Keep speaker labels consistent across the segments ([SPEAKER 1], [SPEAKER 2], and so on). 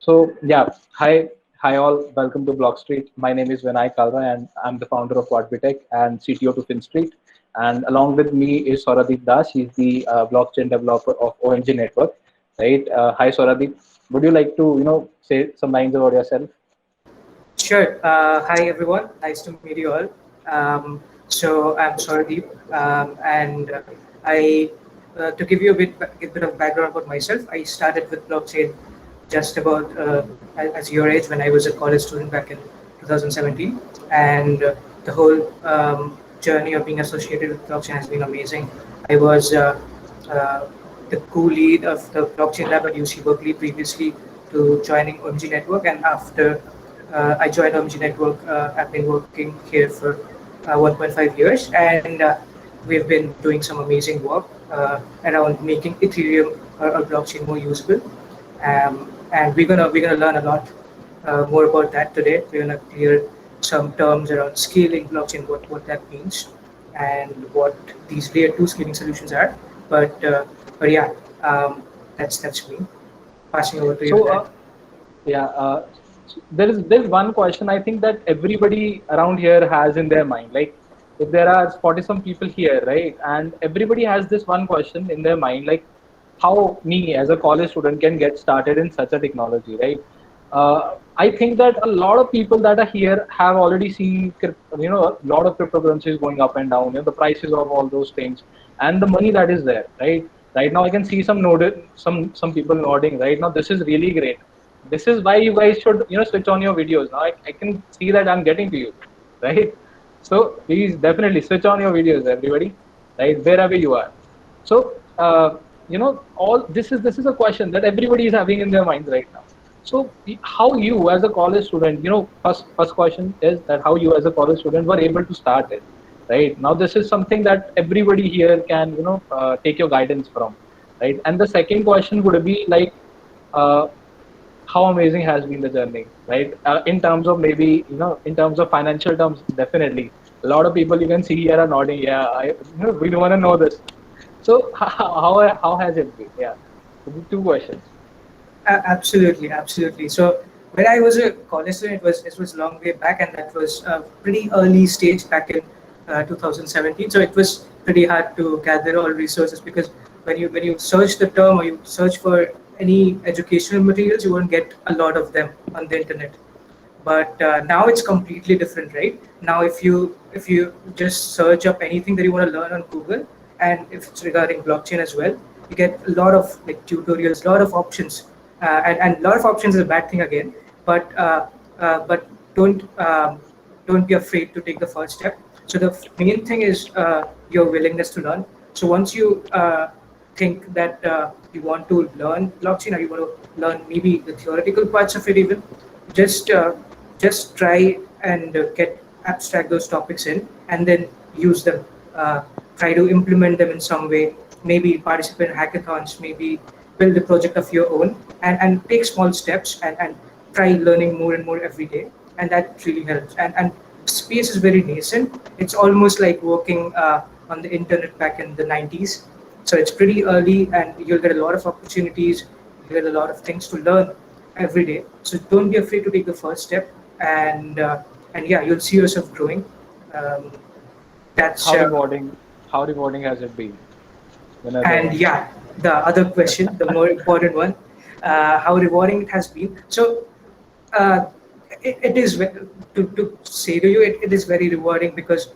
[SPEAKER 1] So yeah, hi all. Welcome to Block Street. My name is Vinay Kalra, and I'm the founder of Quadbitech and CTO to FinStreet. And along with me is Soradeep Das. He's the blockchain developer of OMG Network. Right. Hi Soradeep. Would you like to say some lines about yourself?
[SPEAKER 2] Sure. Hi, everyone. Nice to meet you all. So I'm Sordeep, and to give you a bit of background about myself, I started with blockchain just about as your age when I was a college student back in 2017, and the whole journey of being associated with blockchain has been amazing. I was uh, the co-lead of the blockchain lab at UC Berkeley previously to joining OMG Network, and after I joined OMG Network. I've been working here for 1.5 years, and we've been doing some amazing work around making Ethereum or blockchain more usable. And we're gonna learn a lot more about that today. We're gonna clear some terms around scaling blockchain, what that means, and what these layer two scaling solutions are. But uh, but yeah, that's me. Passing over to you,
[SPEAKER 1] So
[SPEAKER 2] Vinay.
[SPEAKER 1] yeah, there's one question I think that everybody around here has in their mind. Like, if there are 40 some people here, right, and everybody has this one question in their mind, like, how me as a college student can get started in such a technology, right? I think that a lot of people that are here have already seen, a lot of cryptocurrencies going up and down, the prices of all those things, and the money that is there, right? Right now, I can see some people nodding. Right now, this is really great. This is why you guys should, switch on your videos. Now, I can see that I'm getting to you, right? So please definitely switch on your videos, everybody, right? Wherever you are. So all this is a question that everybody is having in their minds right now. So how you as a college student, first question is that how you as a college student were able to start it, right? Now this is something that everybody here can take your guidance from, right? And the second question would be like, uh, how amazing has been the journey, right? In terms of maybe, in terms of financial terms, definitely. A lot of people you can see here are nodding. Yeah, we want to know this. So how has it been? Yeah, two questions.
[SPEAKER 2] Absolutely, absolutely. So when I was a college student, it was long way back, and that was a pretty early stage back in 2017. So it was pretty hard to gather all resources because when you search the term or you search for any educational materials, you won't get a lot of them on the internet. But now it's completely different, right? Now if you just search up anything that you want to learn on Google, and if it's regarding blockchain as well, you get a lot of like tutorials, a lot of options, and a lot of options is a bad thing again. But don't don't be afraid to take the first step. So the main thing is your willingness to learn. So once you think that you want to learn blockchain, or you want to learn maybe the theoretical parts of it even, just uh, just try and get abstract those topics in, and then use them. Try to implement them in some way. Maybe participate in hackathons. Maybe build a project of your own, and take small steps, and try learning more and more every day. And that really helps. And space is very nascent. It's almost like working on the internet back in the 90s. So it's pretty early, and you'll get a lot of opportunities. You get a lot of things to learn every day. So don't be afraid to take the first step, and yeah, you'll see yourself growing. Um, that's
[SPEAKER 1] How rewarding, how rewarding has it been
[SPEAKER 2] and
[SPEAKER 1] whenever?
[SPEAKER 2] yeah, the other question, the more important one, how rewarding it has been. So uh, it is to say to you, it is very rewarding because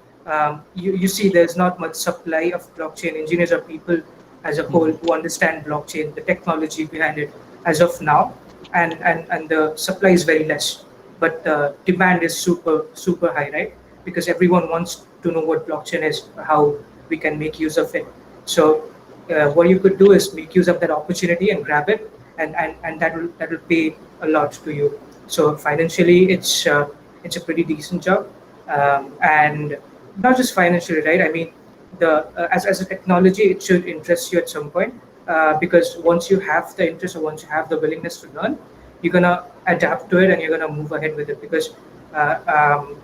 [SPEAKER 2] you see there's not much supply of blockchain engineers or people as a whole
[SPEAKER 1] Mhm.
[SPEAKER 2] who understand blockchain, the technology behind it as of now, and the supply is very less, but the demand is super high, right? Because everyone wants to know what blockchain is, how we can make use of it. So what you could do is make use of that opportunity and grab it, and that will pay a lot to you. So financially, it's a pretty decent job, and not just financially, right? I mean, the as a technology, it should interest you at some point, because once you have the interest or once you have the willingness to learn, you're gonna adapt to it and you're gonna move ahead with it because uh, um,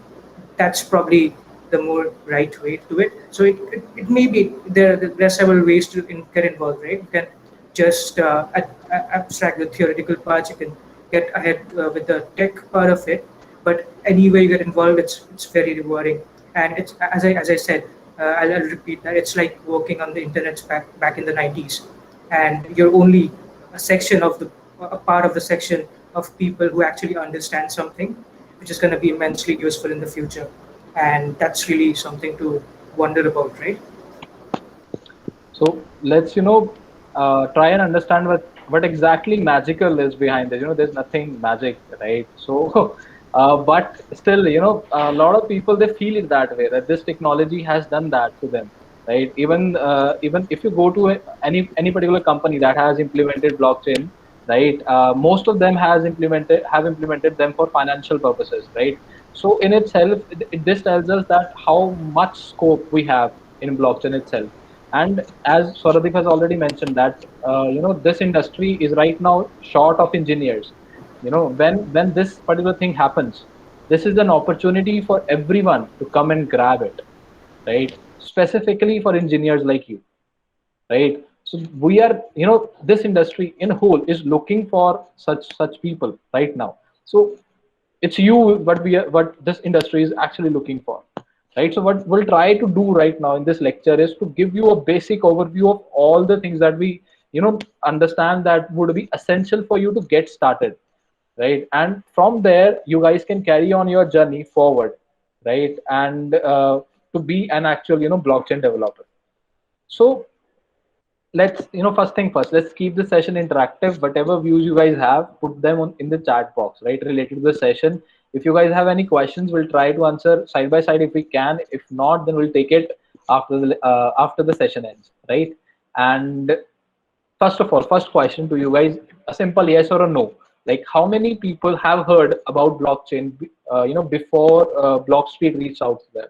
[SPEAKER 2] that's probably the more right way to do it. So it may be there are several ways to get involved, right? You can just abstract the theoretical parts. You can get ahead with the tech part of it. But anywhere you get involved, it's very rewarding. And it's, as I said, I'll repeat that it's like working on the internet back in the 90s, and you're only a section of a part of the section of people who actually understand something, which is going to be immensely useful in the future. And that's really something to wonder about, right?
[SPEAKER 1] So let's try and understand what exactly magical is behind it. There's nothing magic, right? So but still, a lot of people, they feel it that way, that this technology has done that to them, right? Even if you go to any particular company that has implemented blockchain, right, most of them have implemented them for financial purposes, right? So in itself, this tells us that how much scope we have in blockchain itself. And as Swaradeep has already mentioned that this industry is right now short of engineers. When this particular thing happens, this is an opportunity for everyone to come and grab it, right? Specifically for engineers like you, right? So we are, this industry in whole is looking for such people right now. So it's you what this industry is actually looking for, right? So what we'll try to do right now in this lecture is to give you a basic overview of all the things that we understand that would be essential for you to get started, right? And from there you guys can carry on your journey forward, right? And to be an actual blockchain developer. So let's first thing first, let's keep the session interactive. Whatever views you guys have, put them in the chat box, right, related to the session. If you guys have any questions, we'll try to answer side by side if we can. If not, then we'll take it after the session ends, right? And first of all, first question to you guys, a simple yes or a no. Like, how many people have heard about blockchain before Blockstreet reached out to them?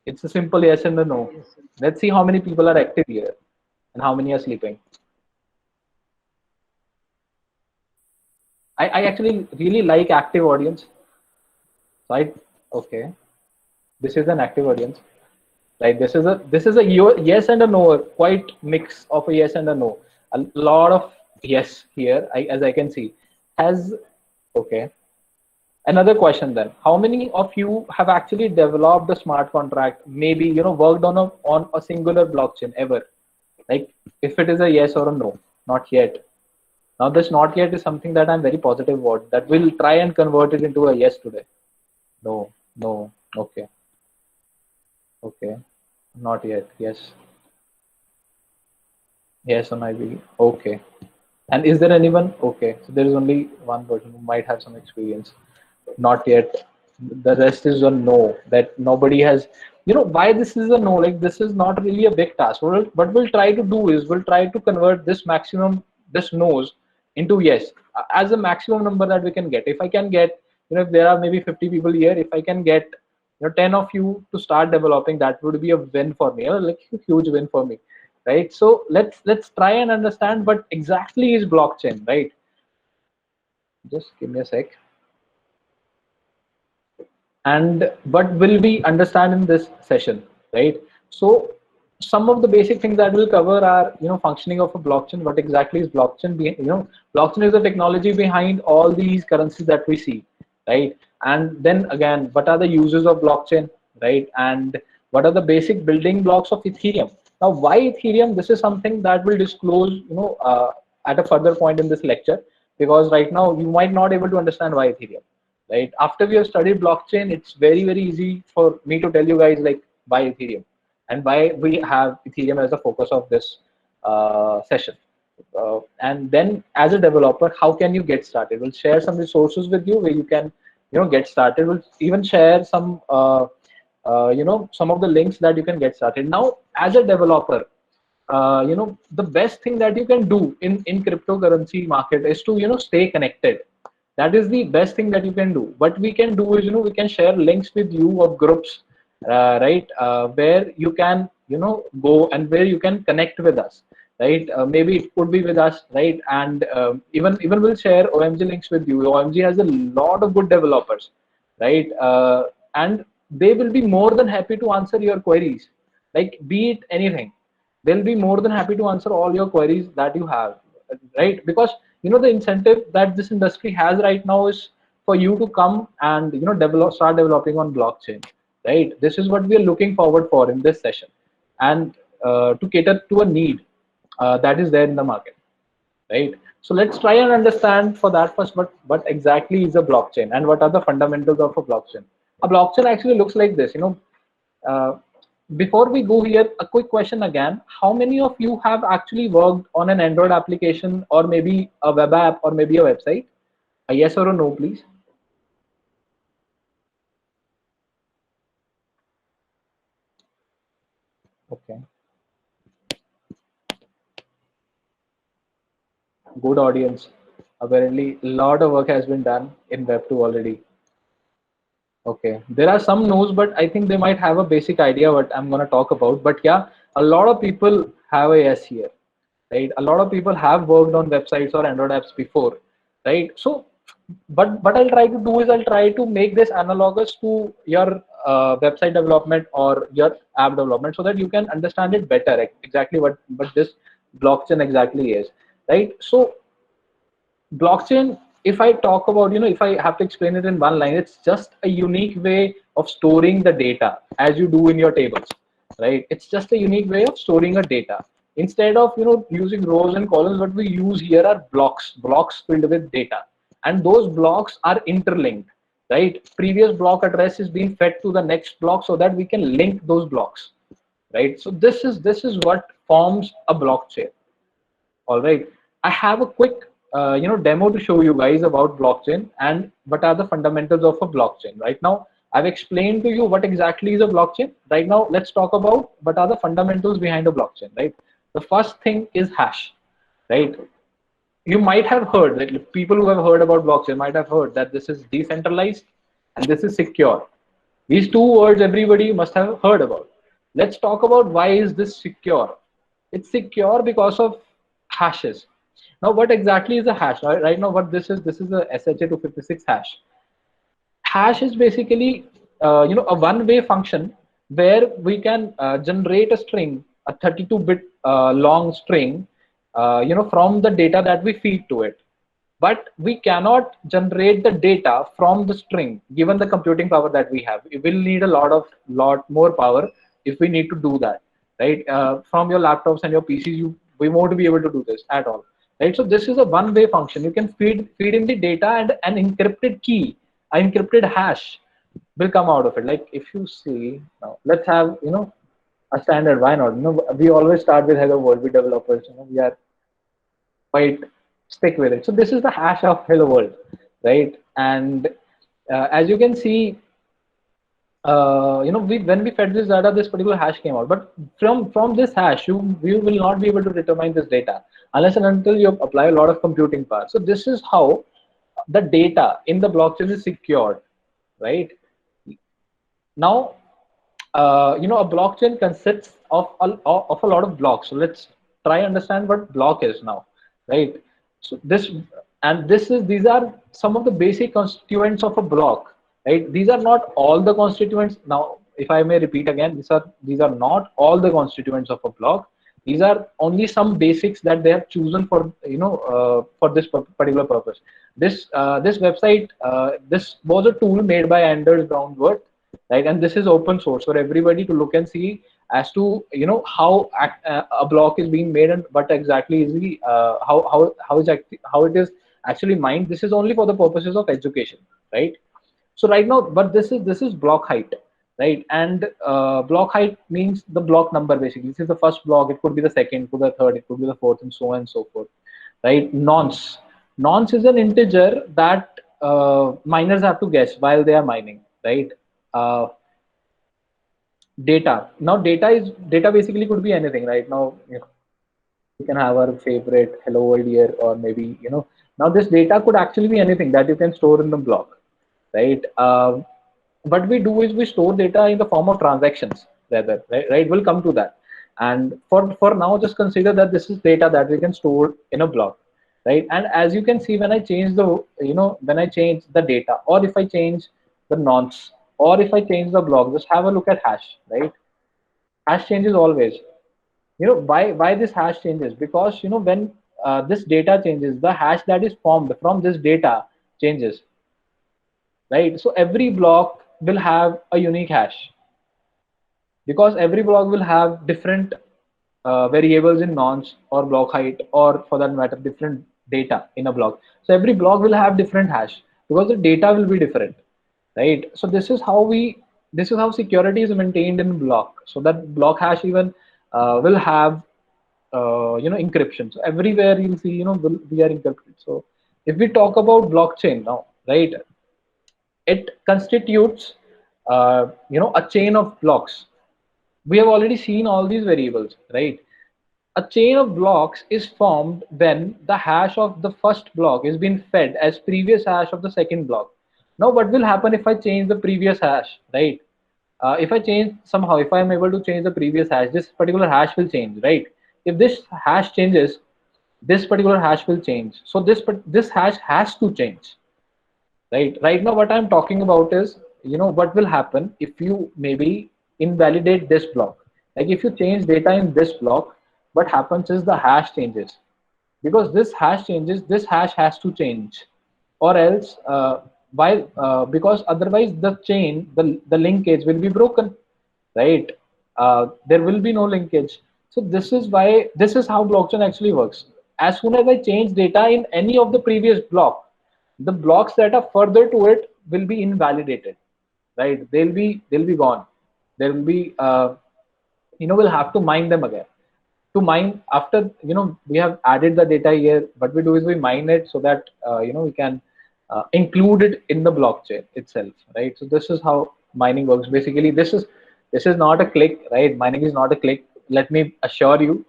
[SPEAKER 1] It's a simple yes and a no. Let's see how many people are active here and how many are sleeping. I actually really like active audience. Right? Okay. This is an active audience. Right? This is a yes and a no, quite mix of a yes and a no. A lot of yes here, as I can see. Has okay. Another question then. How many of you have actually developed a smart contract? Maybe worked on a singular blockchain ever? Like, if it is a yes or a no, not yet. Now this not yet is something that I'm very positive about, that we'll try and convert it into a yes today. No, no, okay, okay, not yet, yes, yes on IB, okay. And is there anyone? Okay, so there is only one person who might have some experience. Not yet. The rest is a no. That nobody has. Why this is a no? Like, this is not really a big task. What we'll try to do is we'll try to convert this no's into yes, as a maximum number that we can get. If I can get, if there are maybe 50 people here, if I can get 10 of you to start developing, that would be a win for me. Like, a huge win for me, right? So let's try and understand what exactly is blockchain, right? Just give me a sec. And what will we understand in this session, right? So some of the basic things that we'll cover are functioning of a blockchain. What exactly is blockchain? Blockchain is the technology behind all these currencies that we see, right? And then again, what are the uses of blockchain, right? And what are the basic building blocks of Ethereum? Now, why Ethereum? This is something that we'll disclose at a further point in this lecture, because right now you might not able to understand why Ethereum, right? After we have studied blockchain, it's very easy for me to tell you guys like why Ethereum and why we have Ethereum as the focus of this session. And then as a developer, how can you get started? We'll share some resources with you where you can get started. We'll even share some some of the links that you can get started. Now, as a developer, the best thing that you can do in cryptocurrency market is to stay connected. That is the best thing that you can do. What we can do is we can share links with you of groups, right, where you can go and where you can connect with us, right? Maybe it could be with us, right? And even we'll share OMG links with you. OMG has a lot of good developers, right? And they will be more than happy to answer your queries, like be it anything. They'll be more than happy to answer all your queries that you have, right? Because the incentive that this industry has right now is for you to come and start developing on blockchain, right? This is what we are looking forward for in this session, and to cater to a need that is there in the market, right? So let's try and understand for that first, what exactly is a blockchain and what are the fundamentals of a blockchain. A blockchain actually looks like this. Uh, Before we go here, a quick question again: how many of you have actually worked on an Android application, or maybe a web app, or maybe a website? A yes or a no, please. Okay, good audience. Apparently, a lot of work has been done in Web2 already. Okay, there are some no's, but I think they might have a basic idea what I'm going to talk about. But yeah, a lot of people have a yes here, right? A lot of people have worked on websites or Android apps before, right? So, but what I'll try to do is I'll try to make this analogous to your website development or your app development, so that you can understand it better, exactly what this blockchain exactly is, right? So blockchain, if I talk about, if I have to explain it in one line, it's just a unique way of storing the data as you do in your tables, right? It's just a unique way of storing a data. Instead of using rows and columns, what we use here are blocks filled with data, and those blocks are interlinked, right? Previous block address is being fed to the next block so that we can link those blocks, right? So this is what forms a blockchain. All right, I have a quick demo to show you guys about blockchain and what are the fundamentals of a blockchain. Right now, I've explained to you what exactly is a blockchain. Right now, let's talk about what are the fundamentals behind a blockchain. Right, the first thing is hash. Right, you might have heard, like, people who have heard about blockchain might have heard that this is decentralized and this is secure. These two words everybody must have heard about. Let's talk about why is this secure. It's secure because of hashes. Now, what exactly is a hash? Right now, what this is a SHA-256 hash. Hash is basically a one-way function where we can generate a string, a 32-bit long string, from the data that we feed to it. But we cannot generate the data from the string given the computing power that we have. We will need a lot more power if we need to do that, right? From your laptops and your PCs, we won't be able to do this at all, right? So this is a one-way function. You can feed in the data, and an encrypted key, an encrypted hash will come out of it. Like, if you see now, let's have a standard. Why not? We always start with hello world. We developers, we are quite stick with it. So this is the hash of hello world, right? And as you can see, when we fed this data, this particular hash came out. But from this hash, you will not be able to determine this data unless and until you apply a lot of computing power. So this is how the data in the blockchain is secured, right? Now, a blockchain consists of a lot of blocks. So let's try understand what block is now, right? So these are some of the basic constituents of a block, right? These are not all the constituents. Now, if I may repeat again, these are not all the constituents of a block. These are only some basics that they have chosen for this particular purpose. This website, this was a tool made by Anders Brownworth, right? And this is open source for everybody to look and see as to how a block is being made and what exactly is the how it is actually mined. This is only for the purposes of education, right? So right now, but this is block height, right? And block height means the block number. Basically, this is the first block. It could be the second, could be the third, it could be the fourth, and so on and so forth, right? Nonce is an integer that miners have to guess while they are mining, right? uh, Data. Now, data basically could be anything. Right now, we can have our favorite hello world here, or maybe now this data could actually be anything that you can store in the block, right? What we do is we store data in the form of transactions, rather, right? We'll come to that. And for now, just consider that this is data that we can store in a block, right? And as you can see, when I change when I change the data, or if I change the nonce, or if I change the block, just have a look at hash, right? Hash changes always. Why this hash changes? Because when this data changes, the hash that is formed from this data changes, right? So every block will have a unique hash, because every block will have different variables in nonce or block height, or for that matter different data in a block. So every block will have different hash because the data will be different, right? So this is how security is maintained in block, so that block hash even will have encryption. So everywhere you'll see, we are encrypted. So if we talk about blockchain now, right, it constitutes a chain of blocks. We have already seen all these variables, right? A chain of blocks is formed when the hash of the first block is being fed as previous hash of the second block. Now what will happen if I change the previous hash, right? If I change somehow, if I am able to change the previous hash, this particular hash will change, right? If this hash changes, this particular hash will change. So this hash has to change, right now what I'm talking about is, what will happen if you maybe invalidate this block. Like if you change data in this block, what happens is the hash changes. Because this hash changes, this hash has to change, or else why because otherwise the chain, the linkage will be broken, right? There will be no linkage. So this is how blockchain actually works. As soon as I change data in any of the previous block, the blocks that are further to it will be invalidated, right? They'll be gone. There will be we'll have to mine them again. To mine, after we have added the data here, what we do is we mine it so that we can include it in the blockchain itself, right? So this is how mining works. Basically, this is not a click, right? Mining is not a click. Let me assure you,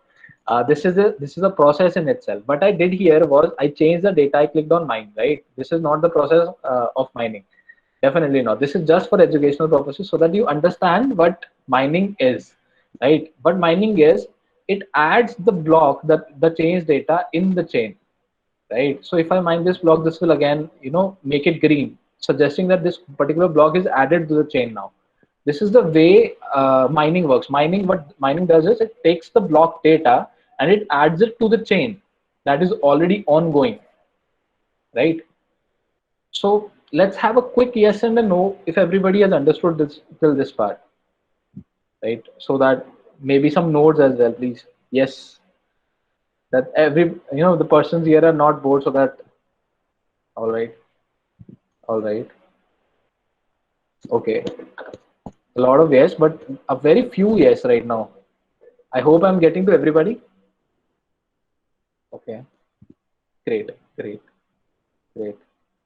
[SPEAKER 1] this is a process in itself. What I did here was I changed the data, I clicked on mine, right? This is not the process of mining. Definitely not. This is just for educational purposes so that you understand what mining is, right? What mining is, it adds the block, the change data in the chain, right? So if I mine this block, this will again, make it green, suggesting that this particular block is added to the chain now. This is the way mining works. What mining does is it takes the block data and it adds it to the chain that is already ongoing, right? So let's have a quick yes and a no if everybody has understood this till this part, right? So that maybe some nodes as well, please. Yes, that the persons here are not bored, so that all right, all right, okay. A lot of yes, but a very few yes right now. I hope I'm getting to everybody. Okay, great, great, great.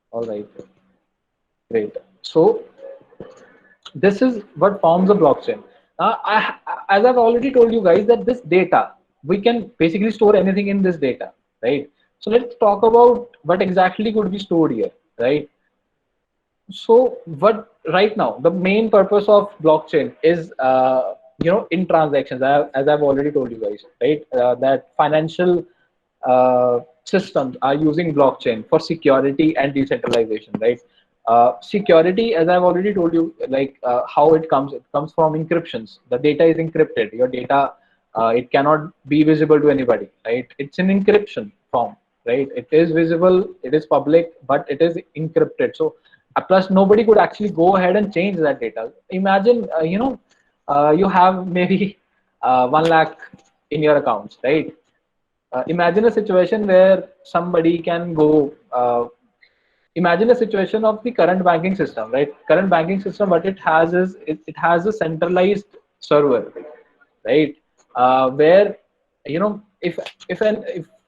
[SPEAKER 1] All right, great. So this is what forms a blockchain. As I've already told you guys that this data, we can basically store anything in this data, right? So let's talk about what exactly could be stored here, right? So what right now the main purpose of blockchain is in transactions, as I've already told you guys, right? That financial systems are using blockchain for security and decentralization, right? Security, as I've already told you, like how it comes from encryptions. The data is encrypted. Your data, it cannot be visible to anybody, right? It's in encryption form, right? It is visible, it is public, but it is encrypted. So plus nobody could actually go ahead and change that data. Imagine, you have maybe 1 lakh in your accounts, right? Imagine a situation where somebody can go imagine a situation of the current banking system, right? Current banking system, what it has is it has a centralized server, right? Where if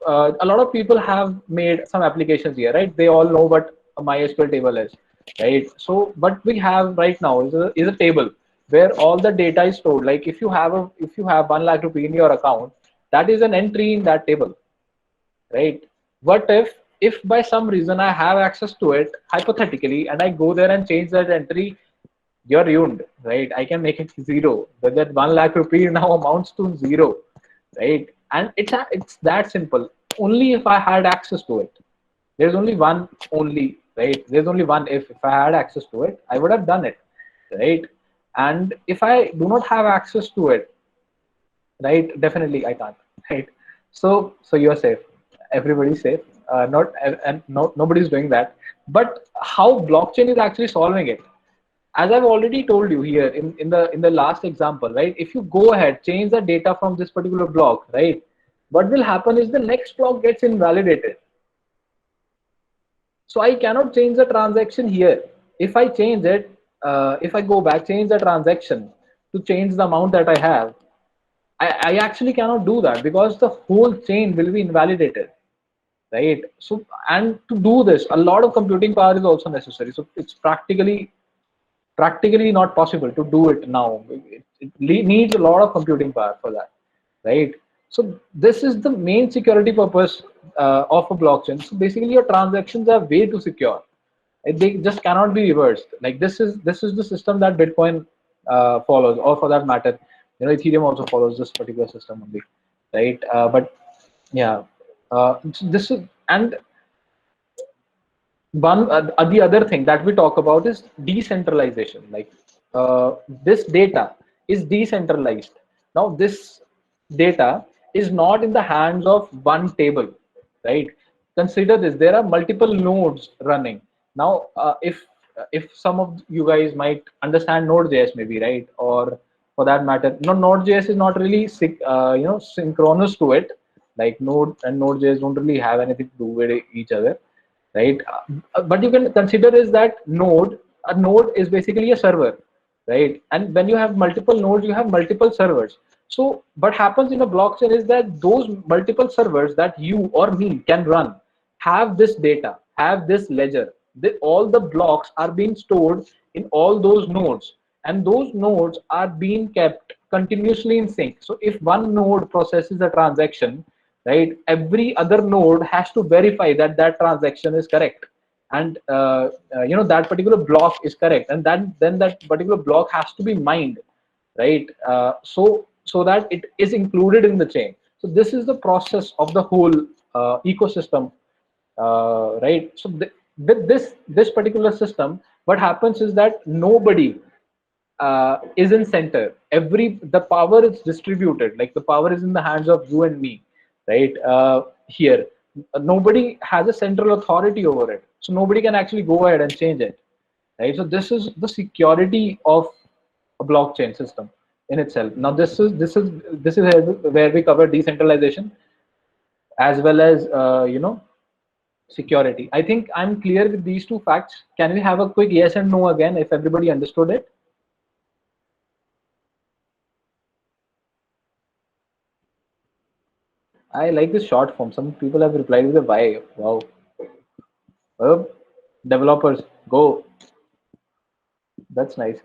[SPEAKER 1] a lot of people have made some applications here, right? They all know what a MySQL table is, right? So what we have right now is a table where all the data is stored. Like if you have 1 lakh rupee in your account, that is an entry in that table, right? What if by some reason I have access to it hypothetically and I go there and change that entry, you're ruined, right? I can make it zero. But that 1 lakh rupee now amounts to zero, right? And it's that simple. Only if I had access to it. There's only one only, right? There's only one if I had access to it, I would have done it, right? And if I do not have access to it, right, definitely I can't, right? So you're safe. everybody's safe. Not and no, nobody's doing that. But how blockchain is actually solving it? As I've already told you here in the last example, right? If you go ahead, change the data from this particular block, right? What will happen is the next block gets invalidated. So I cannot change the transaction here. If I change it, if I go back, change the transaction to change the amount that I have, I actually cannot do that because the whole chain will be invalidated, right? So, and to do this, a lot of computing power is also necessary. So it's practically not possible to do it now. It needs a lot of computing power for that, right? So this is the main security purpose of a blockchain. So basically, your transactions are way too secure. They just cannot be reversed. Like this is the system that Bitcoin follows, or for that matter, Ethereum also follows this particular system only, right? But yeah, this is and one the other thing that we talk about is decentralization. Like this data is decentralized. Now this data is not in the hands of one table, right? Consider this: there are multiple nodes running. Now if some of you guys might understand Node.js, maybe, right? Or for that matter, no, Node.js is not really synchronous to it. Like Node and Node.js don't really have anything to do with each other, right? But you can consider is that a node is basically a server, right? And when you have multiple nodes, you have multiple servers. So what happens in a blockchain is that those multiple servers that you or me can run have this data, have this ledger. All the blocks are being stored in all those nodes, and those nodes are being kept continuously in sync. So if one node processes a transaction, right, every other node has to verify that that transaction is correct, and that particular block is correct, and then that particular block has to be mined, right? So that it is included in the chain. So this is the process of the whole ecosystem, right? So with this particular system, what happens is that nobody is in center. The power is distributed. Like the power is in the hands of you and me, right? Here, nobody has a central authority over it, so nobody can actually go ahead and change it, right? So this is the security of a blockchain system in itself. Now this is where we cover decentralization as well as security. I think I'm clear with these two facts. Can we have a quick yes and no again if everybody understood it? I like this short form. Some people have replied with a why. Wow. Well, developers, go. That's nice.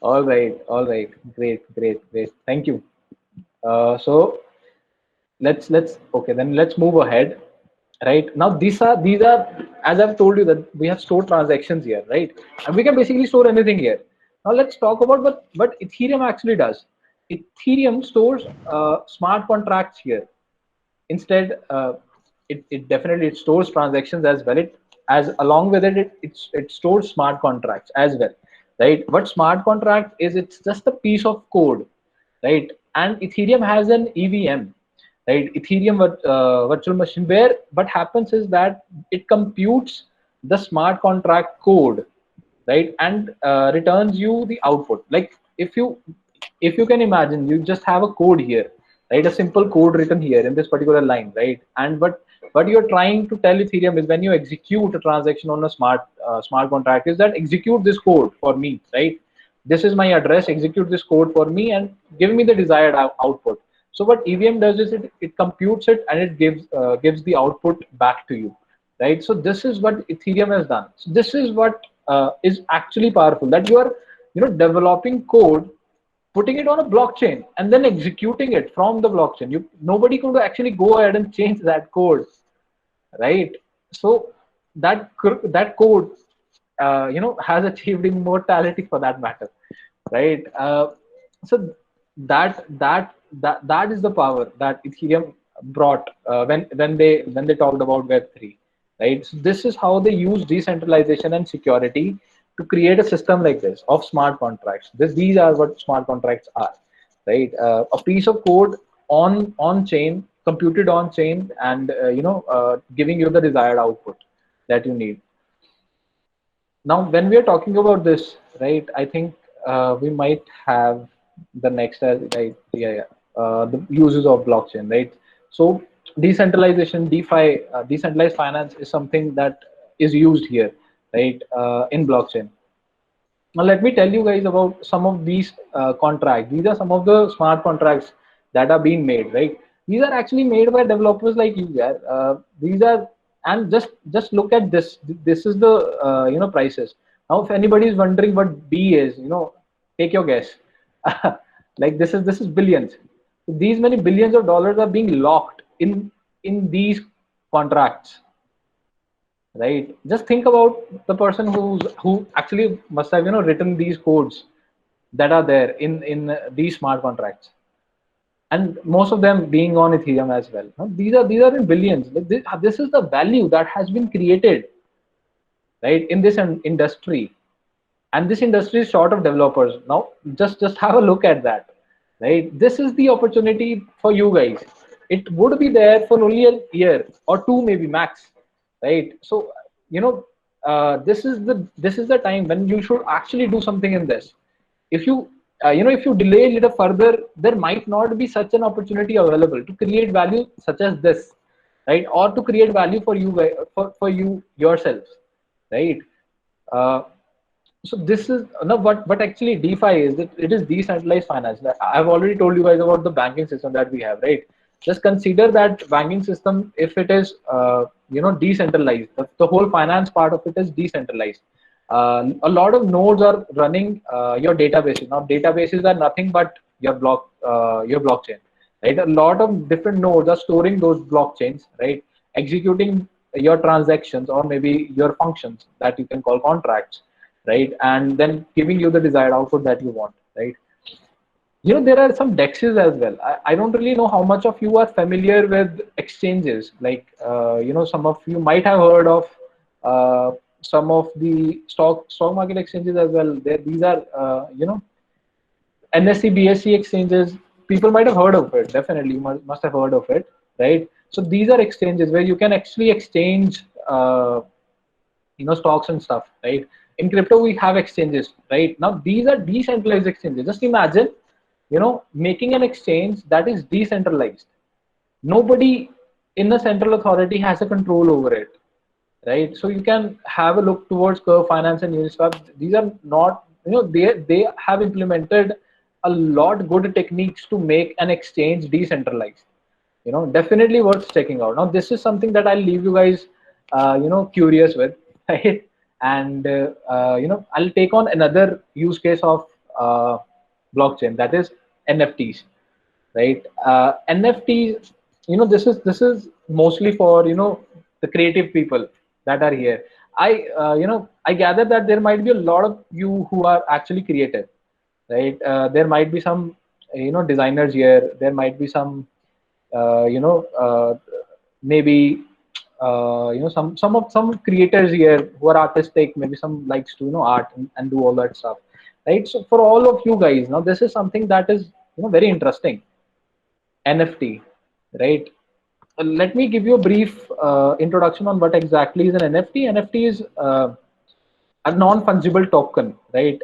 [SPEAKER 1] All right, all right. Great. Thank you. So let's okay, then let's move ahead. Right now, these are, as I've told you, that we have stored transactions here, right? And we can basically store anything here. Now let's talk about what Ethereum actually does. Ethereum stores smart contracts here. Instead, it definitely it stores transactions as well. It as along with it stores smart contracts as well, right? What smart contract is? It's just a piece of code, right? And Ethereum has an EVM, right? Ethereum virtual machine, where what happens is that it computes the smart contract code, right? And returns you the output. Like if you can imagine, you just have a code here, right? A simple code written here in this particular line, right? And what you're trying to tell Ethereum is, when you execute a transaction on a smart contract, is that execute this code for me, right? This is my address, execute this code for me and give me the desired output. So what EVM does is it computes it, and it gives the output back to you, right? So this is what Ethereum has done. So this is what is actually powerful, that you are developing code, putting it on a blockchain, and then executing it from the blockchain. Nobody could actually go ahead and change that code, right? So that code has achieved immortality, for that matter, right? So that is the power that Ethereum brought when they talked about Web3, right? So this is how they use decentralization and security to create a system like this of smart contracts. These are what smart contracts are, right? A piece of code on chain computed on chain and giving you the desired output that you need. Now, when we are talking about this, right, I think we might have the next, right, the uses of blockchain, right? So, decentralization, DeFi, decentralized finance is something that is used here, right, in blockchain. Now, let me tell you guys about some of these contracts. These are some of the smart contracts that are being made, right? These are actually made by developers like you guys. These are, and just look at this. This is the prices. Now, if anybody is wondering what B is, take your guess. Like this is billions. These many billions of dollars are being locked in these contracts, right? Just think about the person who actually must have written these codes that are there in these smart contracts, and most of them being on Ethereum as well. Now, these are in billions. Like this is the value that has been created, right, in this industry, and this industry is short of developers. Now just have a look at that, right? This is the opportunity for you guys. It would be there for only a year or two, maybe max, right? So this is the time when you should actually do something in this. If you if you delay a little further, there might not be such an opportunity available to create value such as this, right? Or to create value for you guys, for you yourselves, right? uh, so this is no, what actually DeFi is. That it is decentralized finance. I've already told you guys about the banking system that we have, right? Just consider that banking system, if it is decentralized, the whole finance part of it is decentralized. A lot of nodes are running your databases. Now databases are nothing but your blockchain, right? A lot of different nodes are storing those blockchains, right? Executing your transactions or maybe your functions that you can call contracts, right? And then giving you the desired output that you want, right? There are some dexes as well. I don't really know how much of you are familiar with exchanges. Like some of you might have heard of some of the stock market exchanges as well. These are NSE BSE exchanges. People might have heard of it. Definitely you must have heard of it, right? So these are exchanges where you can actually exchange stocks and stuff, right? In crypto we have exchanges, right? Now these are decentralized exchanges. Just imagine making an exchange that is decentralized. Nobody in the central authority has a control over it, right? So you can have a look towards Curve Finance and Uniswap. These are not, they have implemented a lot good techniques to make an exchange decentralized. Definitely worth checking out. Now this is something that I'll leave you guys curious with, right? And I'll take on another use case of blockchain, that is NFTs, right? NFTs, this is mostly for the creative people that are here. I gather that there might be a lot of you who are actually creative, right? There might be some designers here. There might be some maybe some creators here who are artistic. Maybe some likes to art and do all that stuff, right? So for all of you guys, now this is something that is very interesting. NFT, right? Let me give you a brief introduction on what exactly is an NFT. NFT is a non-fungible token, right?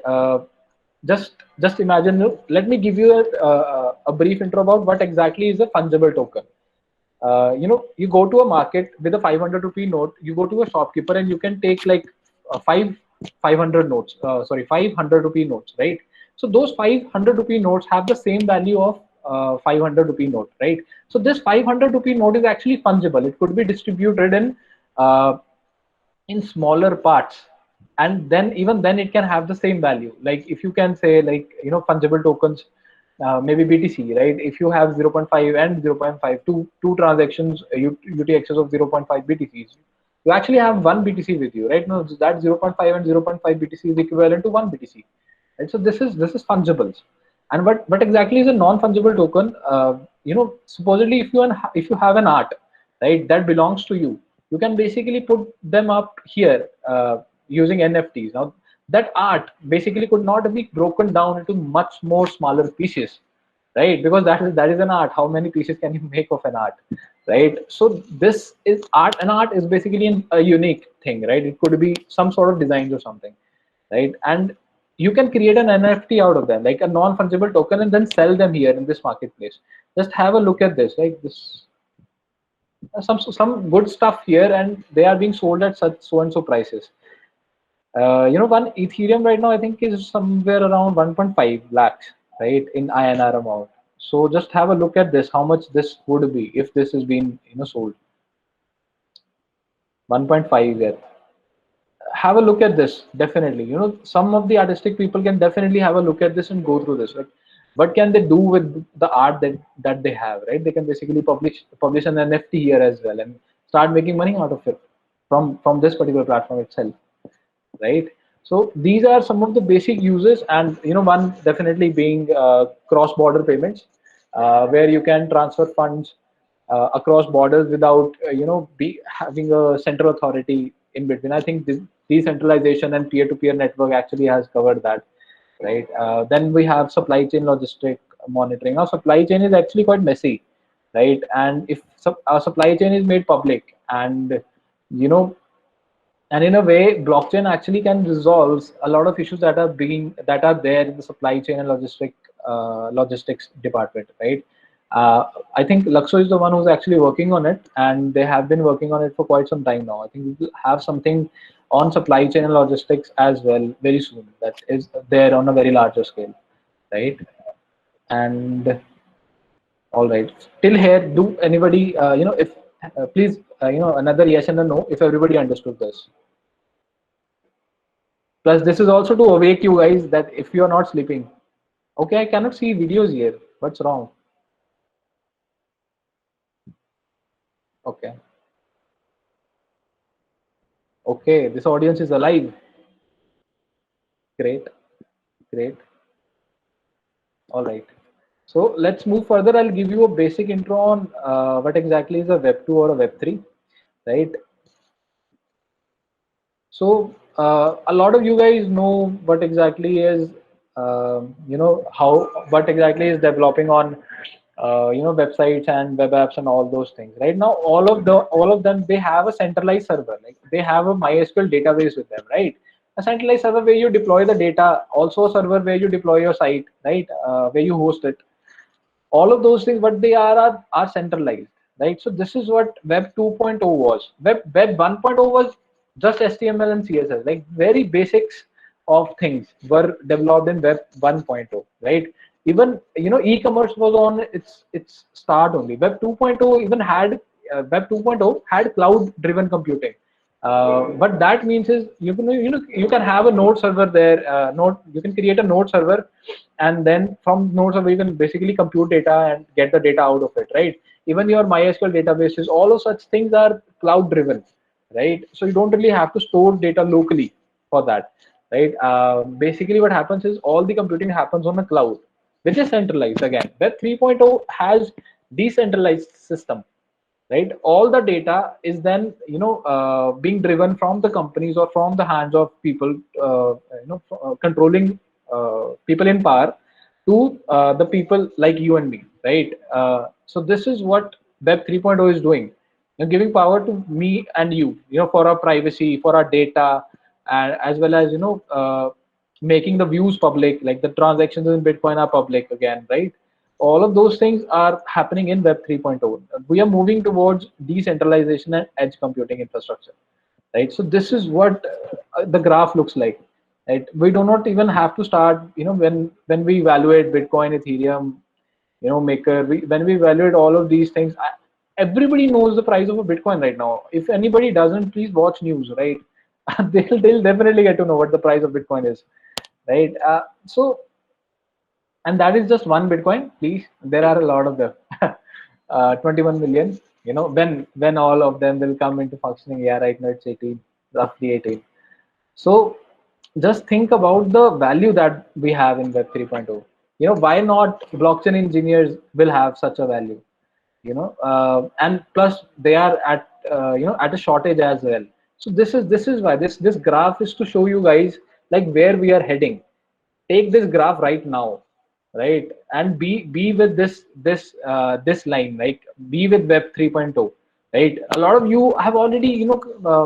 [SPEAKER 1] Just imagine. Let me give you a brief intro about what exactly is a fungible token. You go to a market with a 500 rupee note. You go to a shopkeeper and you can take like 500 notes. Sorry, 500 rupee notes, right? So those 500 rupee notes have the same value of 500 rupee note, right? So this 500 rupee note is actually fungible. It could be distributed uh, in smaller parts, and then even then it can have the same value. Like if you can say, like fungible tokens, maybe BTC, right? If you have 0.5 and 0.5, two transactions, UTXs of 0.5 BTCs, you actually have one BTC with you, right? Now that 0.5 and 0.5 BTC is equivalent to one BTC, right? So this is fungibles. And what exactly is a non-fungible token? Supposedly if you have an art, right, that belongs to you, you can basically put them up here using NFTs. Now that art basically could not be broken down into much more smaller pieces, right? Because that is an art. How many pieces can you make of an art, right? So this is art. An art is basically a unique thing, right? It could be some sort of designs or something, right? And you can create an NFT out of them, like a non-fungible token, and then sell them here in this marketplace. Just have a look at this, right? This some good stuff here, and they are being sold at such so and so prices. One Ethereum right now I think is somewhere around 1.5 lakhs, right, in INR amount. So just have a look at this, how much this would be if this is being sold. 1.5 there. Have a look at this, definitely. Some of the artistic people can definitely have a look at this and go through this. Like, what can they do with the art that they have, right? They can basically publish an NFT here as well and start making money out of it from this particular platform itself, right? So these are some of the basic uses, and one definitely being cross-border payments, where you can transfer funds across borders without be having a central authority in between. I think this decentralization and peer-to-peer network actually has covered that, right? Then we have supply chain logistic monitoring. Now supply chain is actually quite messy, right? And if our supply chain is made public, and you know in a way blockchain actually can resolve a lot of issues that are there in the supply chain and logistics department, right? I think Luxo is the one who's actually working on it, and they have been working on it for quite some time now. I think we will have something on supply chain and logistics as well very soon, that is there on a very larger scale, right? And all right, till here, do anybody if please another yes and a no if everybody understood this. Plus, this is also to awake you guys that if you are not sleeping. Okay, I cannot see videos here. What's wrong? Okay. Okay, this audience is alive. Great. Great. All right. So let's move further. I'll give you a basic intro on what exactly is a Web 2 or a Web 3, right? So a lot of you guys know what exactly is, how what exactly is developing on, websites and web apps and all those things. Right now, all of them, they have a centralized server. Like they have a MySQL database with them, right? A centralized server where you deploy the data, also a server where you deploy your site, right? Where you host it. All of those things, what they are centralized, right? So this is what Web 2.0 was. Web 1.0 was just HTML and CSS, like very basics of things were developed in Web 1.0, right? Even e-commerce was on its start only. Web 2.0 even had Web 2.0 had cloud driven computing. What that means is you can have a node server there. Node You can create a node server, and then from node server you can basically compute data and get the data out of it, right? Even your MySQL databases, all of such things are cloud driven, right? So you don't really have to store data locally for that, right? Basically, what happens is all the computing happens on the cloud, which is centralized. Again, Web 3.0 has decentralized system, right? All the data is then being driven from the companies or from the hands of people, controlling people in power, to the people like you and me, right? So this is what Web 3.0 is doing, giving power to me and you, for our privacy, for our data, and as well as making the views public, like the transactions in Bitcoin are public again, right? All of those things are happening in Web 3.0. We are moving towards decentralization and edge computing infrastructure, right? So this is what the graph looks like, right? We do not even have to start, when we evaluate Bitcoin, Ethereum, Maker, when we evaluate all of these things, everybody knows the price of a Bitcoin right now. If anybody doesn't, please watch news, right? They'll definitely get to know what the price of Bitcoin is, right? And that is just one Bitcoin. Please, there are a lot of them. 21 million. When all of them will come into functioning, yeah, right now it's 18, roughly 18. So just think about the value that we have in Web 3.0. Why not blockchain engineers will have such a value? And plus they are at a shortage as well. So this is why this graph is to show you guys like where we are heading. Take this graph right now. right? And be with this line, like be with Web 3.0, right? A lot of you have already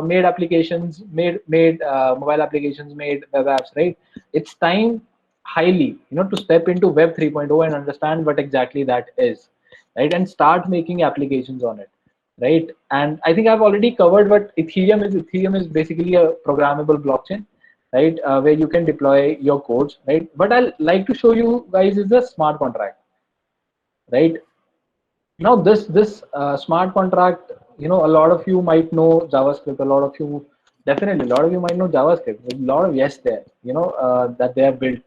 [SPEAKER 1] made applications, made mobile applications, made web apps, right? It's time highly to step into Web 3.0 and understand what exactly that is, right? And start making applications on it, right? And I think I've already covered what Ethereum is. Ethereum is basically a programmable blockchain, right? Where you can deploy your codes, right? But I'll like to show you guys is a smart contract, right? Now this smart contract, a lot of you might know JavaScript. A lot of you, definitely, a lot of you might know JavaScript. There's a lot of yes there, that they have built,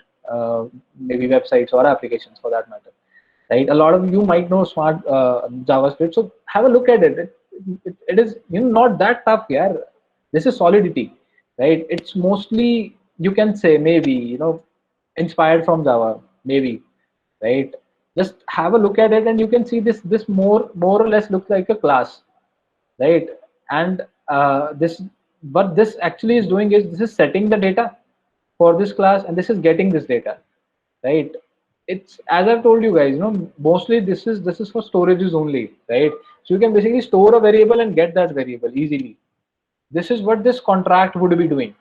[SPEAKER 1] maybe websites or applications for that matter, right? A lot of you might know smart JavaScript. So have a look at it. It is not that tough. Yeah, this is Solidity, right? It's mostly, you can say, maybe inspired from Java, maybe, right? Just have a look at it and you can see this more or less looks like a class, right? And this what this actually is doing is this is setting the data for this class, and this is getting this data, right? It's, as I've told you guys, mostly this is for storages only, right? So you can basically store a variable and get that variable easily. This is what this contract would be doing.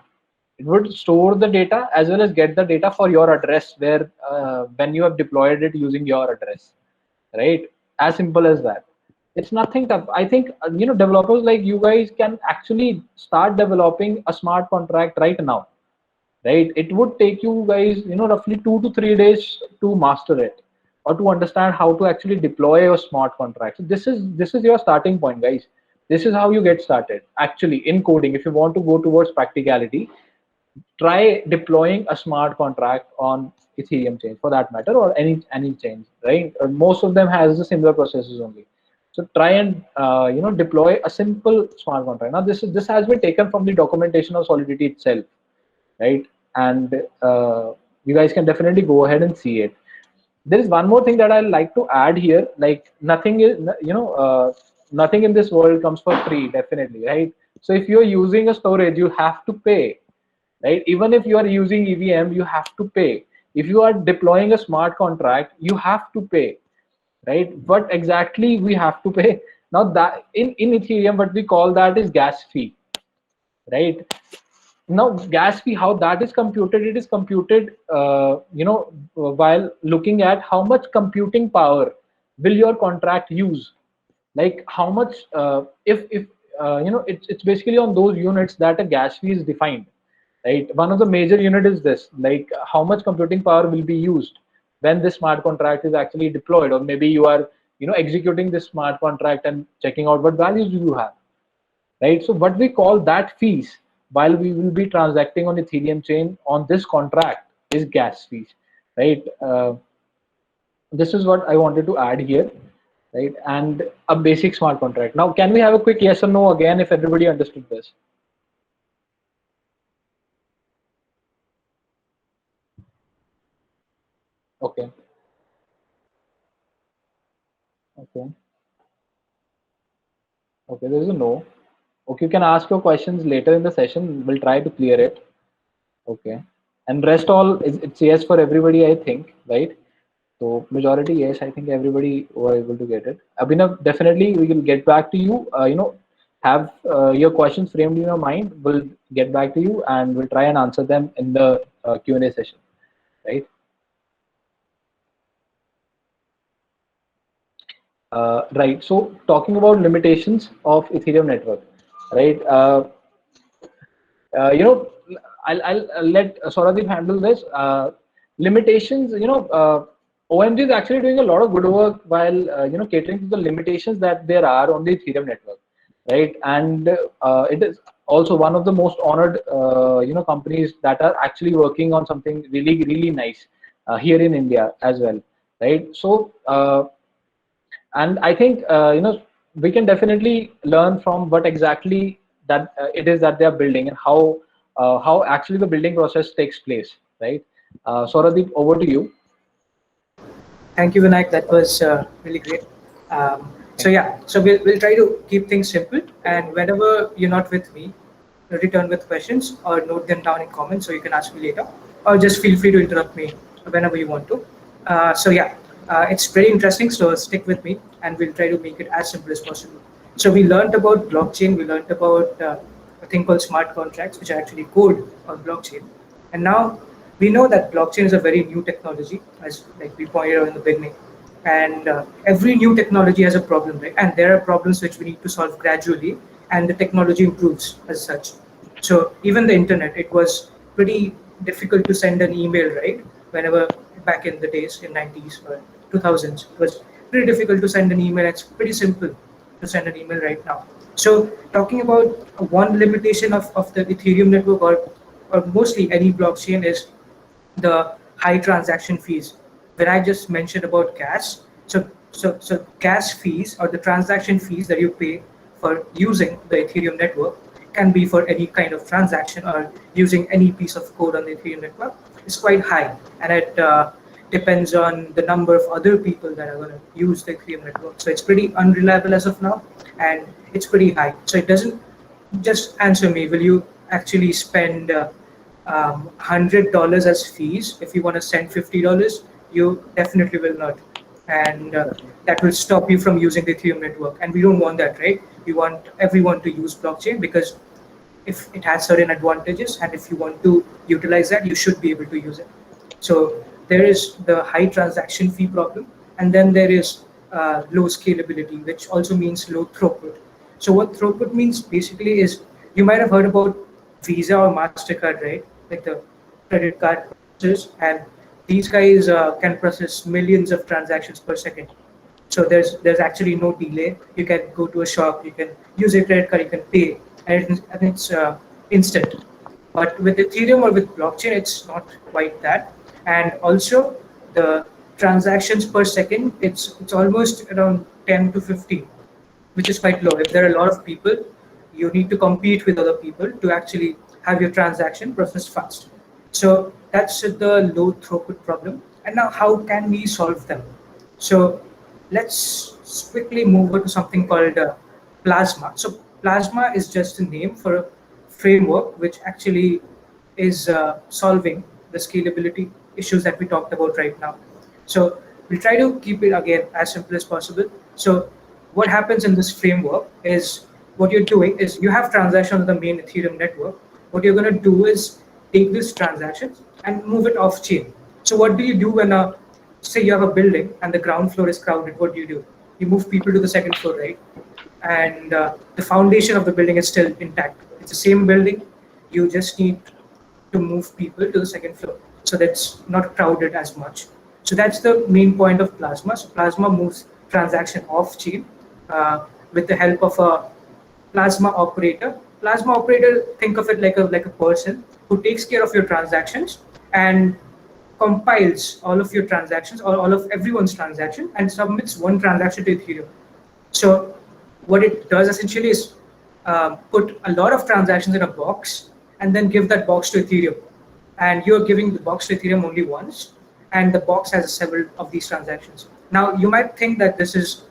[SPEAKER 1] It would store the data as well as get the data for your address, where when you have deployed it using your address, right? As simple as that. It's nothing tough. I think developers like you guys can actually start developing a smart contract right now, right? It would take you guys roughly 2 to 3 days to master it, or to understand how to actually deploy your smart contract. So this is your starting point, guys. This is how you get started actually in coding. If you want to go towards practicality, try deploying a smart contract on Ethereum chain, for that matter, or any chain, right? Most of them has the similar processes only. So try and deploy a simple smart contract. Now this has been taken from the documentation of Solidity itself, right? And you guys can definitely go ahead and see it. There is one more thing that I like to add here. Like, nothing is nothing in this world comes for free, definitely, right? So if you're using a storage, you have to pay, right? Even if you are using EVM, you have to pay. If you are deploying a smart contract, you have to pay, right? What exactly we have to pay? Now that in Ethereum, what we call that is gas fee, right? Now gas fee, how that is computed? It is computed while looking at how much computing power will your contract use, like how much, if it's basically on those units that a gas fee is defined, right? One of the major unit is this, like how much computing power will be used when this smart contract is actually deployed, or maybe you are executing this smart contract and checking out what values do you have, right? So what we call that fees while we will be transacting on Ethereum chain on this contract is gas fees, right? This is what I wanted to add here, right? And a basic smart contract. Now, can we have a quick yes or no again if everybody understood this? Okay. Okay. Okay, there's a no. Okay, you can ask your questions later in the session. We'll try to clear it. Okay. And rest all is it's yes for everybody, I think, right? So majority yes, I think everybody were able to get it. Abhinav, definitely we will get back to you. Have your questions framed in your mind. We'll get back to you and we'll try and answer them in the Q&A session, right? Right. So talking about limitations of Ethereum network, right? Uh, you know, I'll let Sauradeep handle this. Limitations, OMG is actually doing a lot of good work while catering to the limitations that there are on the Ethereum network, right? And it is also one of the most honored companies that are actually working on something really nice here in India as well, right? So and I think we can definitely learn from what exactly that it is that they are building, and how actually the building process takes place, right? Sauradeep, over to you.
[SPEAKER 2] Thank you, Vinayak. That was really great. So yeah, so we'll try to keep things simple, and whenever you're not with me, return with questions or note them down in comments so you can ask me later, or just feel free to interrupt me whenever you want to. So yeah, it's pretty interesting. So stick with me, and we'll try to make it as simple as possible. So we learned about blockchain. We learned about a thing called smart contracts, which are actually code on blockchain. And now we know that blockchain is a very new technology, as like we pointed out in the beginning. And every new technology has a problem, right? And there are problems which we need to solve gradually, and the technology improves as such. So even the internet, it was pretty difficult to send an email, right? Whenever back in the days in 90s or 2000s, it was pretty difficult to send an email. It's pretty simple to send an email right now. So talking about one limitation of the Ethereum network, or mostly any blockchain, is the high transaction fees. When I just mentioned about gas, so gas fees or the transaction fees that you pay for using the Ethereum network can be for any kind of transaction or using any piece of code on the Ethereum network is quite high, and it depends on the number of other people that are going to use the Ethereum network. So it's pretty unreliable as of now, and it's pretty high. So it doesn't just answer me. Will you actually spend $100 as fees if you want to send $50? You definitely will not, and that will stop you from using the Ethereum network. And we don't want that, right? We want everyone to use blockchain because if it has certain advantages, and if you want to utilize that, you should be able to use it. So there is the high transaction fee problem, and then there is low scalability, which also means low throughput. So what throughput means basically is, you might have heard about Visa or Mastercard, right? Like the credit card processors, and these guys can process millions of transactions per second. So there's actually no delay. You can go to a shop, you can use a credit card, you can pay, and it's instant. But with Ethereum or with blockchain, it's not quite that. And also the transactions per second, it's almost around 10 to 15, which is quite low. If there are a lot of people, you need to compete with other people to actually have your transaction processed fast. So that's the low throughput problem. And now how can we solve them? So let's quickly move on to something called Plasma. So Plasma is just a name for a framework which actually is solving the scalability issues that we talked about right now. So we'll try to keep it again as simple as possible. So what happens in this framework is, what you're doing is, you have transactions on the main Ethereum network. What you're going to do is take these transactions and move it off chain. So what do you do when say you have a building and the ground floor is crowded? What do? You move people to the second floor, right? And the foundation of the building is still intact. It's the same building. You just need to move people to the second floor, so that's not crowded as much. So that's the main point of Plasma. So Plasma moves transaction off chain with the help of a Plasma operator. Plasma operator, think of it like a person who takes care of your transactions and compiles all of your transactions, or all of everyone's transaction, and submits one transaction to Ethereum. So what it does essentially is put a lot of transactions in a box and then give that box to Ethereum. And you're giving the box to Ethereum only once, and the box has several of these transactions. Now you might think that this is,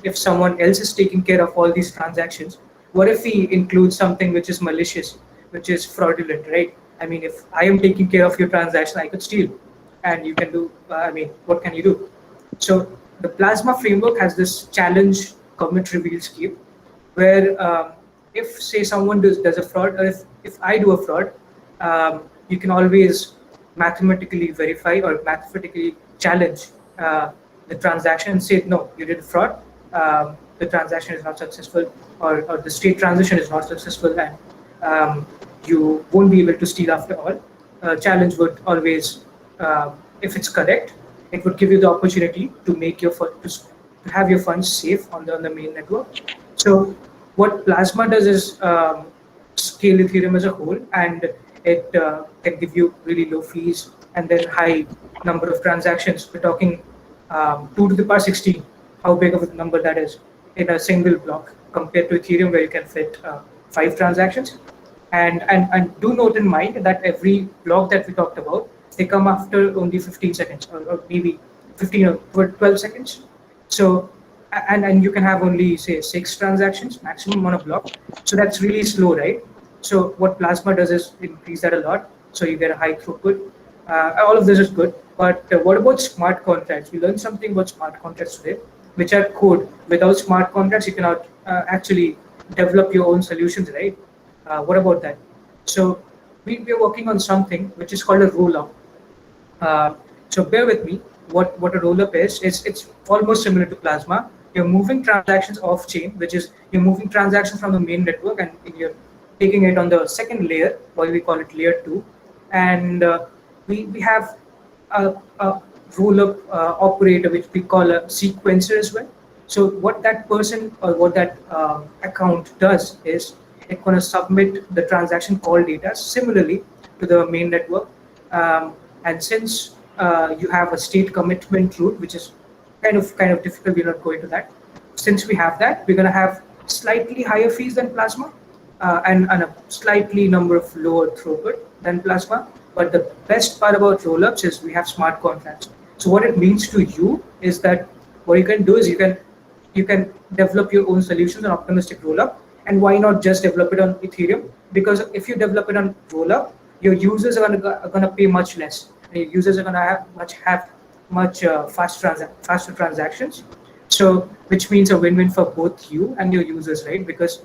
[SPEAKER 2] if someone else is taking care of all these transactions, what if we include something which is malicious, which is fraudulent, right? I mean, if I am taking care of your transaction, I could steal, and you can do. What can you do? So the Plasma framework has this challenge commit reveal scheme, where if say someone does a fraud, or if I do a fraud, you can always mathematically verify or mathematically challenge the transaction and say, no, you did a fraud, the transaction is not successful, or the state transition is not successful, and you won't be able to steal after all. Challenge would always, if it's correct, it would give you the opportunity to make to have your funds safe on the main network. So what Plasma does is scale Ethereum as a whole, and it can give you really low fees and then high number of transactions. We're talking 2 to the power 16, how big of a number that is in a single block, compared to Ethereum where you can fit 5 transactions. And do note in mind that every block that we talked about, they come after only 15 seconds, or maybe 15 or 12 seconds. So, and you can have only say 6 transactions maximum on a block. So that's really slow, right? So what Plasma does is increase that a lot. So you get a high throughput. All of this is good. But what about smart contracts? We learned something about smart contracts today, which are code. Without smart contracts, you cannot actually develop your own solutions, right? What about that? So we are working on something which is called a rollup. So bear with me. What a rollup is, it's almost similar to Plasma. You're moving transactions off chain, which is you're moving transactions from the main network and you're taking it on the second layer, or we call it layer two. And we have a rollup operator which we call a sequencer as well. So what that person or what that account does is it's going to submit the transaction call data similarly to the main network. And since you have a state commitment route, which is kind of difficult, we're not going to that. Since we have that, we're going to have slightly higher fees than Plasma, and a slightly number of lower throughput than Plasma. But the best part about rollups is we have smart contracts. So what it means to you is that what you can do is you can develop your own solutions on optimistic rollup. And why not just develop it on Ethereum? Because if you develop it on rollup, your users are gonna pay much less. And your users are gonna have much faster transactions. So which means a win-win for both you and your users, right? Because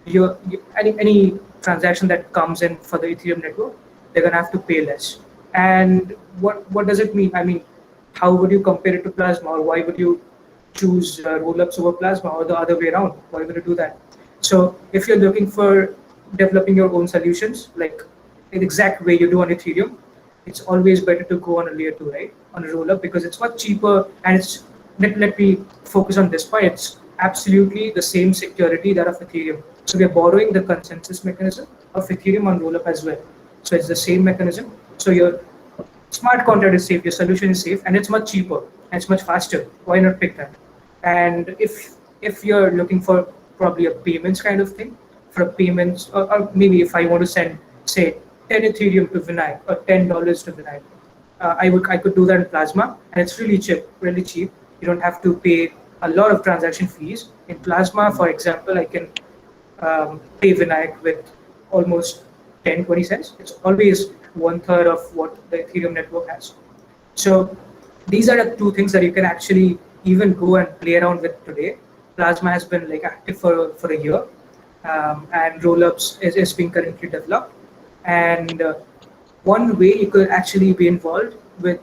[SPEAKER 2] any transaction that comes in for the Ethereum network, they're gonna have to pay less. And what does it mean? I mean, how would you compare it to Plasma, or why would you choose rollups over Plasma, or the other way around? Why would you do that? So if you're looking for developing your own solutions, like the exact way you do on Ethereum, it's always better to go on a layer two, right? On a rollup, because it's much cheaper, and let me focus on this point. It's absolutely the same security that of Ethereum. So we are borrowing the consensus mechanism of Ethereum on rollup as well. So it's the same mechanism. So your smart contract is safe, your solution is safe, and it's much cheaper and it's much faster. Why not pick that? And if you're looking for probably a payments kind of thing, for a payments, or maybe if I want to send, say, 10 Ethereum to Vinayak or $10 to Vinayak, I could do that in Plasma, and it's really cheap, really cheap. You don't have to pay a lot of transaction fees. In Plasma, for example, I can pay Vinayak with almost 10-20 cents. It's always one third of what the Ethereum network has. So these are the two things that you can actually even go and play around with today. Plasma has been like active for a year, and rollups is being currently developed. And one way you could actually be involved with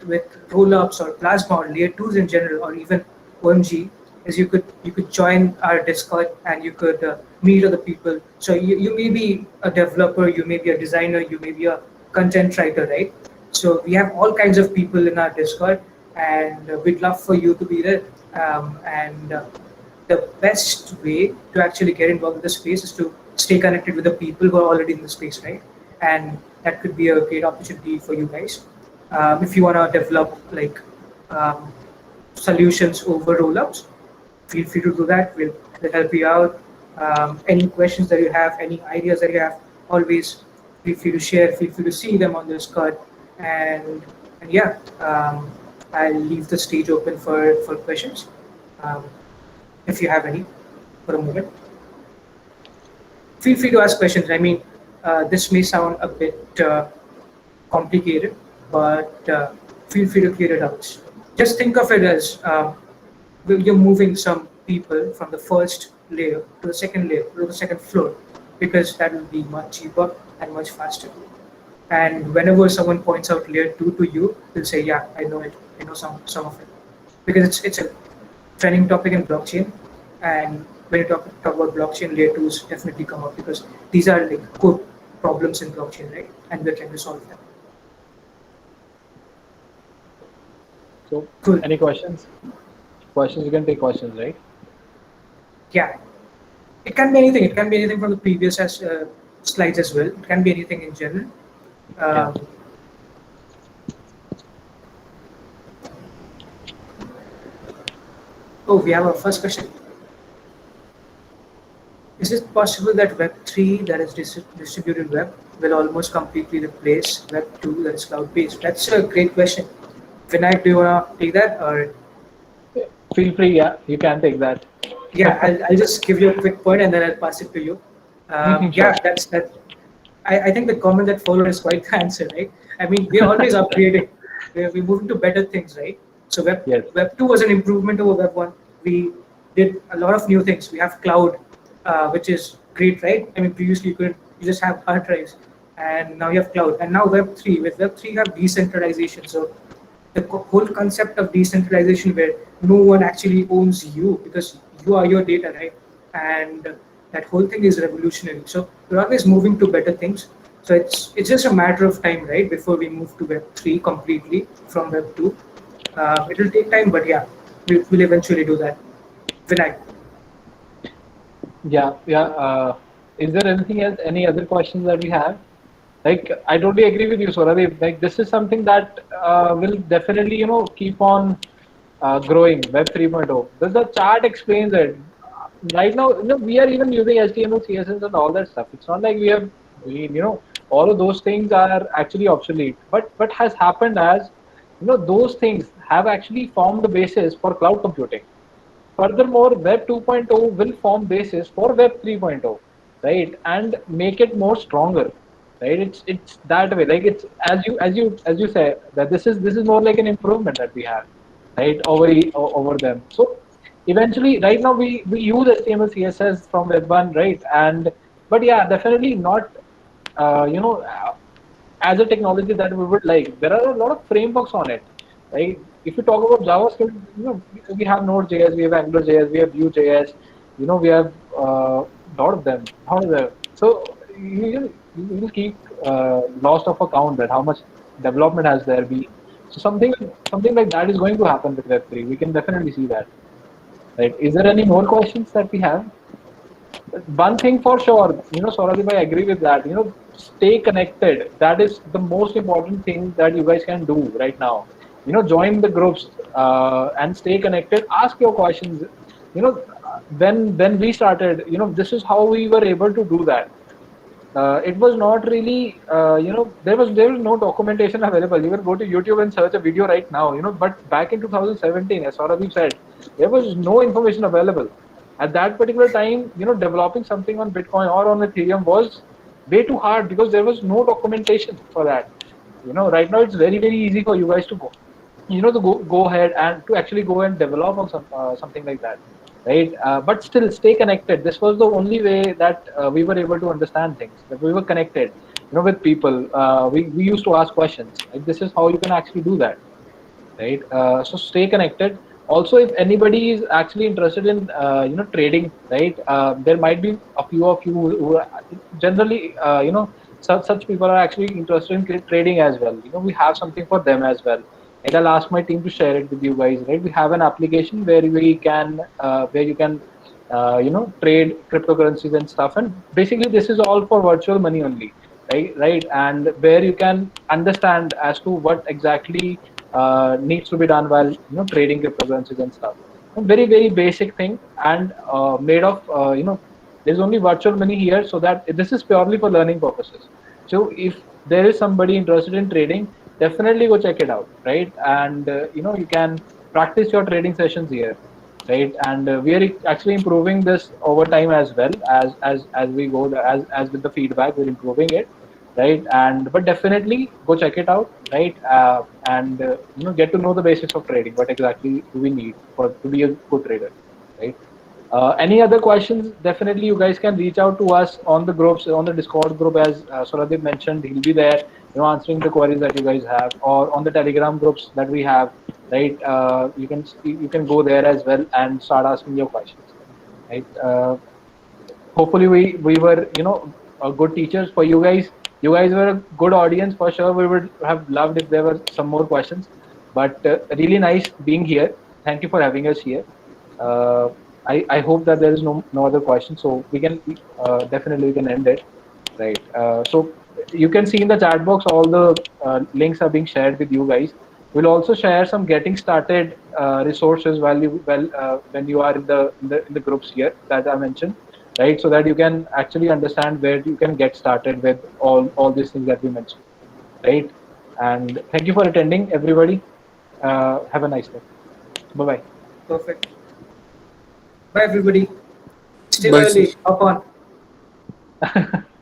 [SPEAKER 2] rollups or Plasma or layer twos in general, or even OMG, is you could join our Discord and you could meet other people. So you may be a developer, you may be a designer, you may be a content writer, right? So we have all kinds of people in our Discord, and we'd love for you to be there. And the best way to actually get involved with the space is to stay connected with the people who are already in the space, right? And that could be a great opportunity for you guys. If you want to develop like solutions over rollups, feel free to do that. We'll help you out. Any questions that you have, any ideas that you have, always feel free to share. Feel free to see them on the Discord. And yeah, I'll leave the stage open for questions, um, if you have any, for a moment. Feel free to ask questions. I mean, this may sound a bit complicated, but feel free to clear it out. Just think of it as you're moving some people from the first layer to the second layer, to the second floor, because that will be much cheaper and much faster. And whenever someone points out layer two to you, you'll say, "Yeah, I know it. I know some of it," because it's a trending topic in blockchain. And when you talk about blockchain, layer twos definitely come up, because these are like core problems in blockchain, right? And we're trying to solve them.
[SPEAKER 1] So,
[SPEAKER 2] Cool.
[SPEAKER 1] any questions? Questions, you can take questions, right?
[SPEAKER 2] Yeah, it can be anything. It can be anything from the previous slides as well. It can be anything in general.
[SPEAKER 1] Yeah.
[SPEAKER 2] Um, oh, we have our first question. Is it possible that Web3, that is distributed web, will almost completely replace Web2, that is cloud-based? That's a great question. Vinayak, do you want to take that? Or
[SPEAKER 1] Feel free, yeah, you can take that.
[SPEAKER 2] yeah, I'll just give you a quick point and then I'll pass it to you.
[SPEAKER 1] Sure.
[SPEAKER 2] Yeah, that. I think the comment that followed is quite the answer, right? I mean, we're always upgrading. we moved into better things, right? So
[SPEAKER 1] Yes.
[SPEAKER 2] Web 2 was an improvement over Web 1. We did a lot of new things. We have cloud, which is great, right? I mean, previously you just have hard drives, and now you have cloud. And now Web 3, with Web 3 you have decentralization. So the whole concept of decentralization, where no one actually owns you because you are your data, right? And that whole thing is revolutionary. So we're always moving to better things. So it's just a matter of time, right, before we move to Web 3 completely from Web 2. It will take time, but yeah, we'll eventually do that. Vinayak.
[SPEAKER 1] Yeah, yeah. Is there anything else? Any other questions that we have? Like, I totally agree with you, Soradev. Like, this is something that will definitely, keep on growing. Web 3.0. The chart explains it. Right now, we are even using HTML, CSS, and all that stuff. It's not like all of those things are actually obsolete. But what has happened as, those things have actually formed the basis for cloud computing. Furthermore, Web 2.0 will form basis for Web 3.0, right, and make it more stronger, right? It's that way. Like it's as you say that this is more like an improvement that we have, right, over them. So eventually, right now we use HTML CSS from Web 1, right, and but yeah, definitely not. Uh, you know, as a technology that we would like. There are a lot of frameworks on it, right? If you talk about JavaScript, we have Node.js, we have AngularJS, we have Vue.js, we have lot of them. So you will keep lost of account that how much development has there been. So something like that is going to happen with Web3. We can definitely see that. Right? Is there any more questions that we have? One thing for sure, Saurabh, I agree with that. Stay connected. That is the most important thing that you guys can do right now. Join the groups and stay connected. Ask your questions. When we started, this is how we were able to do that. It was not really, there was no documentation available. You can go to YouTube and search a video right now, but back in 2017, as Saurabh said, there was no information available. At that particular time, developing something on Bitcoin or on Ethereum was way too hard because there was no documentation for that. Right now it's very, very easy for you guys to go ahead and to actually go and develop on something like that, right? But still stay connected. This was the only way that we were able to understand things, that we were connected, with people. We used to ask questions. Like, this is how you can actually do that, right? So stay connected. Also, if anybody is actually interested in trading, right? There might be a few of you who are generally such people are actually interested in trading as well. We have something for them as well. And I'll ask my team to share it with you guys. Right? We have an application where you can trade cryptocurrencies and stuff. And basically, this is all for virtual money only, right? And where you can understand as to what exactly needs to be done while trading cryptocurrencies and stuff. A very, very basic thing, and made of there's only virtual money here, so that this is purely for learning purposes. So if there is somebody interested in trading, definitely go check it out, right? And you can practice your trading sessions here, right? And we are actually improving this over time as well, as we go, as with the feedback we're improving it, right? And but definitely go check it out, right? And get to know the basics of trading. What exactly do we need for to be a good trader, right? Any other questions? Definitely, you guys can reach out to us on the groups, on the Discord group, as Suradeep mentioned. He'll be there, answering the queries that you guys have, or on the Telegram groups that we have, right? You can go there as well and start asking your questions, right? Hopefully, we were good teachers for you guys. You guys were a good audience for sure. We would have loved if there were some more questions, but really nice being here. Thank you for having us here. Uh, I hope that there is no other questions, so we can definitely we can end it, right? So you can see in the chat box all the links are being shared with you guys. We'll also share some getting started resources when you are in the groups here that I mentioned, right? So that you can actually understand where you can get started with all these things that we mentioned, right? And thank you for attending, everybody. Have a nice day. Bye bye.
[SPEAKER 2] Perfect. Bye, everybody. Still
[SPEAKER 3] Bye, sir.
[SPEAKER 2] early. Hop on.